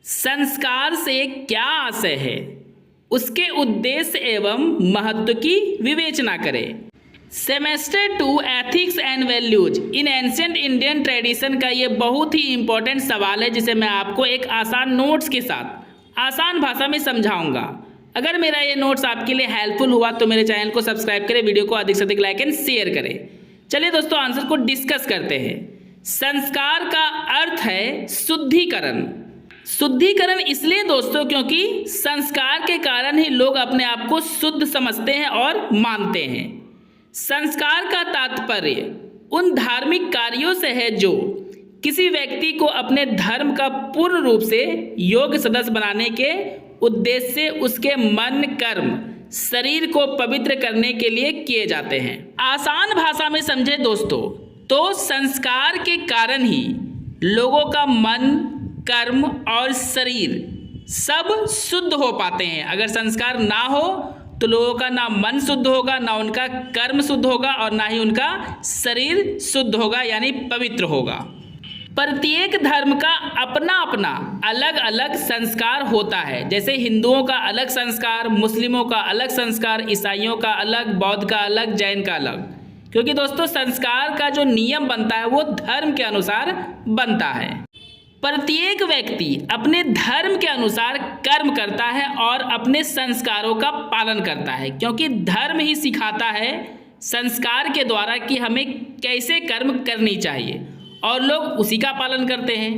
संस्कार से क्या आशय है, उसके उद्देश्य एवं महत्व की विवेचना करें। Semester 2 ethics and values in ancient Indian tradition का ये बहुत ही इंपॉर्टेंट सवाल है, जिसे मैं आपको एक आसान नोट्स के साथ आसान भाषा में समझाऊंगा। अगर मेरा ये नोट्स आपके लिए हेल्पफुल हुआ तो मेरे चैनल को सब्सक्राइब करें, वीडियो को अधिक से अधिक लाइक एंड शेयर करें। चलिए दोस्तों, आंसर को डिस्कस करते हैं। संस्कार का अर्थ है शुद्धिकरण। शुद्धिकरण इसलिए दोस्तों क्योंकि संस्कार के कारण ही लोग अपने आप को शुद्ध समझते हैं और मानते हैं। संस्कार का तात्पर्य उन धार्मिक कार्यों से है जो किसी व्यक्ति को अपने धर्म का पूर्ण रूप से योग्य सदस्य बनाने के उद्देश्य से उसके मन, कर्म, शरीर को पवित्र करने के लिए किए जाते हैं। आसान भाषा में समझे दोस्तों तो संस्कार के कारण ही लोगों का मन, कर्म और शरीर सब शुद्ध हो पाते हैं। अगर संस्कार ना हो तो लोगों का ना मन शुद्ध होगा, ना उनका कर्म शुद्ध होगा और ना ही उनका शरीर शुद्ध होगा, यानी पवित्र होगा। प्रत्येक धर्म का अपना अपना अलग अलग संस्कार होता है। जैसे हिंदुओं का अलग संस्कार, मुस्लिमों का अलग संस्कार, ईसाइयों का अलग, बौद्ध का अलग, जैन का अलग। क्योंकि दोस्तों संस्कार का जो नियम बनता है वो धर्म के अनुसार बनता है। प्रत्येक व्यक्ति अपने धर्म के अनुसार कर्म करता है और अपने संस्कारों का पालन करता है, क्योंकि धर्म ही सिखाता है संस्कार के द्वारा कि हमें कैसे कर्म करनी चाहिए और लोग उसी का पालन करते हैं।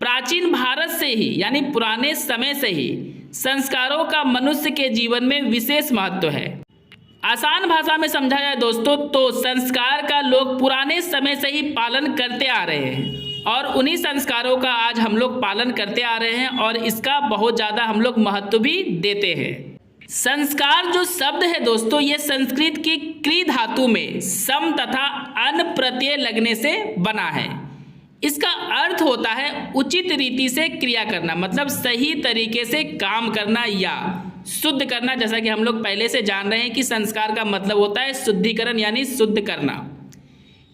प्राचीन भारत से ही यानी पुराने समय से ही संस्कारों का मनुष्य के जीवन में विशेष महत्व है। आसान भाषा में समझा जाए दोस्तों तो संस्कार का लोग पुराने समय से ही पालन करते आ रहे हैं और उन्हीं संस्कारों का आज हम लोग पालन करते आ रहे हैं और इसका बहुत ज़्यादा हम लोग महत्व भी देते हैं। संस्कार जो शब्द है दोस्तों, ये संस्कृत की क्री धातु में सम तथा अन प्रत्यय लगने से बना है। इसका अर्थ होता है उचित रीति से क्रिया करना, मतलब सही तरीके से काम करना या शुद्ध करना। जैसा कि हम लोग पहले से जान रहे हैं कि संस्कार का मतलब होता है शुद्धिकरण यानी शुद्ध करना।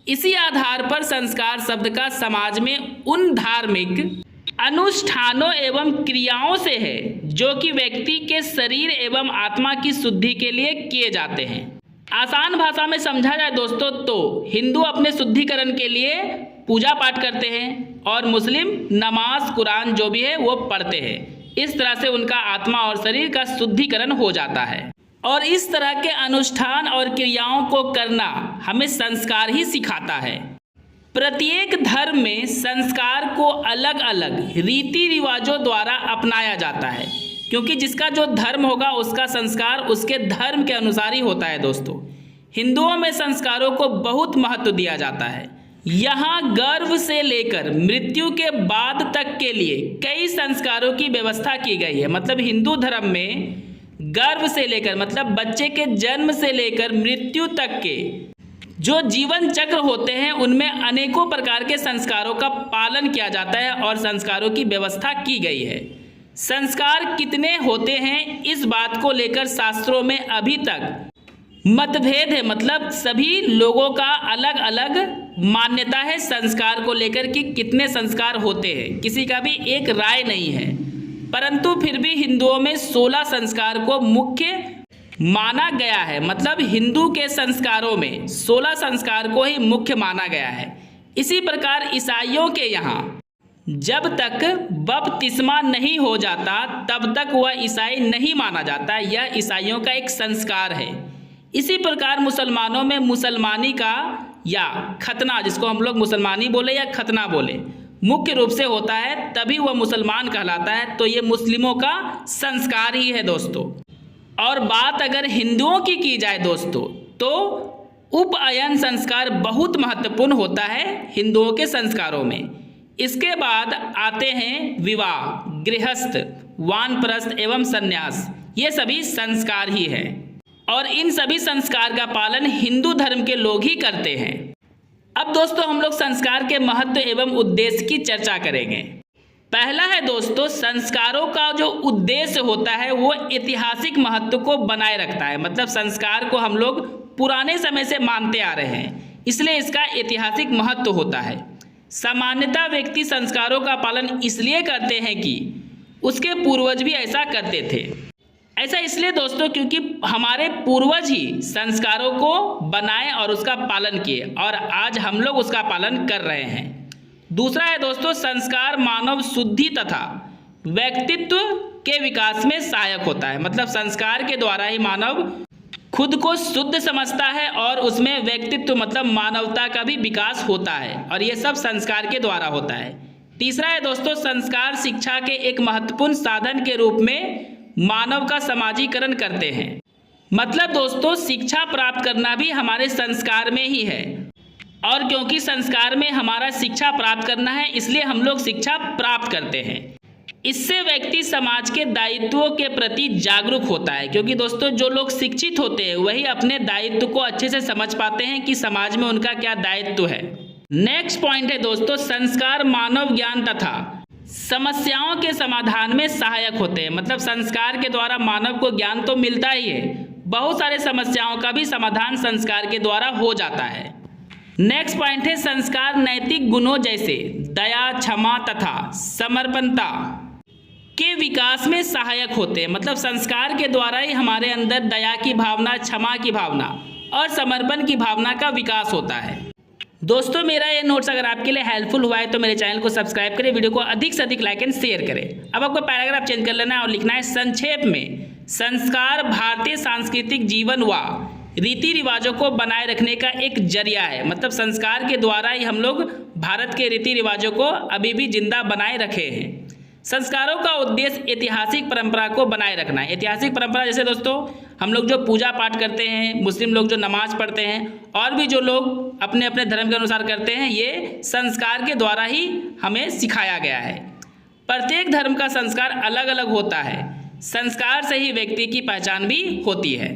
इसी आधार पर संस्कार शब्द का समाज में उन धार्मिक अनुष्ठानों एवं क्रियाओं से है जो कि व्यक्ति के शरीर एवं आत्मा की शुद्धि के लिए किए जाते हैं। आसान भाषा में समझा जाए दोस्तों तो हिंदू अपने शुद्धिकरण के लिए पूजा पाठ करते हैं और मुस्लिम नमाज, कुरान जो भी है वो पढ़ते हैं। इस तरह से उनका आत्मा और शरीर का शुद्धिकरण हो जाता है और इस तरह के अनुष्ठान और क्रियाओं को करना हमें संस्कार ही सिखाता है। प्रत्येक धर्म में संस्कार को अलग अलग रीति रिवाजों द्वारा अपनाया जाता है, क्योंकि जिसका जो धर्म होगा उसका संस्कार उसके धर्म के अनुसार ही होता है। दोस्तों हिंदुओं में संस्कारों को बहुत महत्व दिया जाता है। यहाँ गर्भ से लेकर मृत्यु के बाद तक के लिए कई संस्कारों की व्यवस्था की गई है। मतलब हिंदू धर्म में गर्भ से लेकर मतलब बच्चे के जन्म से लेकर मृत्यु तक के जो जीवन चक्र होते हैं उनमें अनेकों प्रकार के संस्कारों का पालन किया जाता है और संस्कारों की व्यवस्था की गई है। संस्कार कितने होते हैं इस बात को लेकर शास्त्रों में अभी तक मतभेद है। मतलब सभी लोगों का अलग अलग मान्यता है संस्कार को लेकर कि कितने संस्कार होते हैं, किसी का भी एक राय नहीं है। परंतु फिर भी हिंदुओं में 16 संस्कार को मुख्य माना गया है। मतलब हिंदू के संस्कारों में 16 संस्कार को ही मुख्य माना गया है। इसी प्रकार ईसाइयों के यहाँ जब तक बपतिस्मा नहीं हो जाता तब तक वह ईसाई नहीं माना जाता। यह ईसाइयों का एक संस्कार है। इसी प्रकार मुसलमानों में मुसलमानी का या खतना, जिसको हम लोग मुसलमानी बोले या खतना बोले, मुख्य रूप से होता है, तभी वह मुसलमान कहलाता है। तो ये मुस्लिमों का संस्कार ही है दोस्तों। और बात अगर हिंदुओं की जाए दोस्तों तो उपनयन संस्कार बहुत महत्वपूर्ण होता है हिंदुओं के संस्कारों में। इसके बाद आते हैं विवाह, गृहस्थ, वानप्रस्थ एवं संन्यास। ये सभी संस्कार ही है और इन सभी संस्कार का पालन हिंदू धर्म के लोग ही करते हैं। अब दोस्तों हम लोग संस्कार के महत्व एवं उद्देश्य की चर्चा करेंगे। पहला है दोस्तों, संस्कारों का जो उद्देश्य होता है वो ऐतिहासिक महत्व को बनाए रखता है। मतलब संस्कार को हम लोग पुराने समय से मानते आ रहे हैं, इसलिए इसका ऐतिहासिक महत्व होता है। सामान्यतः व्यक्ति संस्कारों का पालन इसलिए करते हैं कि उसके पूर्वज भी ऐसा करते थे। ऐसा इसलिए दोस्तों क्योंकि हमारे पूर्वज ही संस्कारों को बनाए और उसका पालन किए और आज हम लोग उसका पालन कर रहे हैं। दूसरा है दोस्तों, संस्कार मानव शुद्धि तथा व्यक्तित्व के विकास में सहायक होता है। मतलब संस्कार के द्वारा ही मानव खुद को शुद्ध समझता है और उसमें व्यक्तित्व मतलब मानवता का भी विकास होता है और ये सब संस्कार के द्वारा होता है। तीसरा है दोस्तों, संस्कार शिक्षा के एक महत्वपूर्ण साधन के रूप में मानव का समाजीकरण करते हैं। मतलब दोस्तों शिक्षा प्राप्त करना भी हमारे संस्कार में ही है और क्योंकि संस्कार में हमारा शिक्षा प्राप्त करना है इसलिए हम लोग शिक्षा प्राप्त करते हैं। इससे व्यक्ति समाज के दायित्वों के प्रति जागरूक होता है क्योंकि दोस्तों जो लोग शिक्षित होते हैं वही अपने दायित्व को अच्छे से समझ पाते हैं कि समाज में उनका क्या दायित्व है। नेक्स्ट पॉइंट है दोस्तों, संस्कार मानव ज्ञान तथा समस्याओं के समाधान में सहायक होते हैं। मतलब संस्कार के द्वारा मानव को ज्ञान तो मिलता ही है, बहुत सारे समस्याओं का भी समाधान संस्कार के द्वारा हो जाता है। नेक्स्ट पॉइंट है, संस्कार नैतिक गुणों जैसे दया, क्षमा तथा समर्पणता के विकास में सहायक होते हैं। मतलब संस्कार के द्वारा ही हमारे अंदर दया की भावना, क्षमा की भावना और समर्पण की भावना का विकास होता है। दोस्तों मेरा ये नोट्स अगर आपके लिए हेल्पफुल हुआ है तो मेरे चैनल को सब्सक्राइब करें, वीडियो को अधिक से अधिक लाइक एंड शेयर करें। अब आपको पैराग्राफ चेंज कर लेना है और लिखना है संक्षेप में, संस्कार भारतीय सांस्कृतिक जीवन व रीति रिवाजों को बनाए रखने का एक जरिया है। मतलब संस्कार के द्वारा ही हम लोग भारत के रीति रिवाजों को अभी भी जिंदा बनाए रखे हैं। संस्कारों का उद्देश्य ऐतिहासिक परंपरा को बनाए रखना है। ऐतिहासिक परंपरा जैसे दोस्तों हम लोग जो पूजा पाठ करते हैं, मुस्लिम लोग जो नमाज पढ़ते हैं और भी जो लोग अपने अपने धर्म के अनुसार करते हैं, ये संस्कार के द्वारा ही हमें सिखाया गया है। प्रत्येक धर्म का संस्कार अलग अलग होता है, संस्कार से ही व्यक्ति की पहचान भी होती है।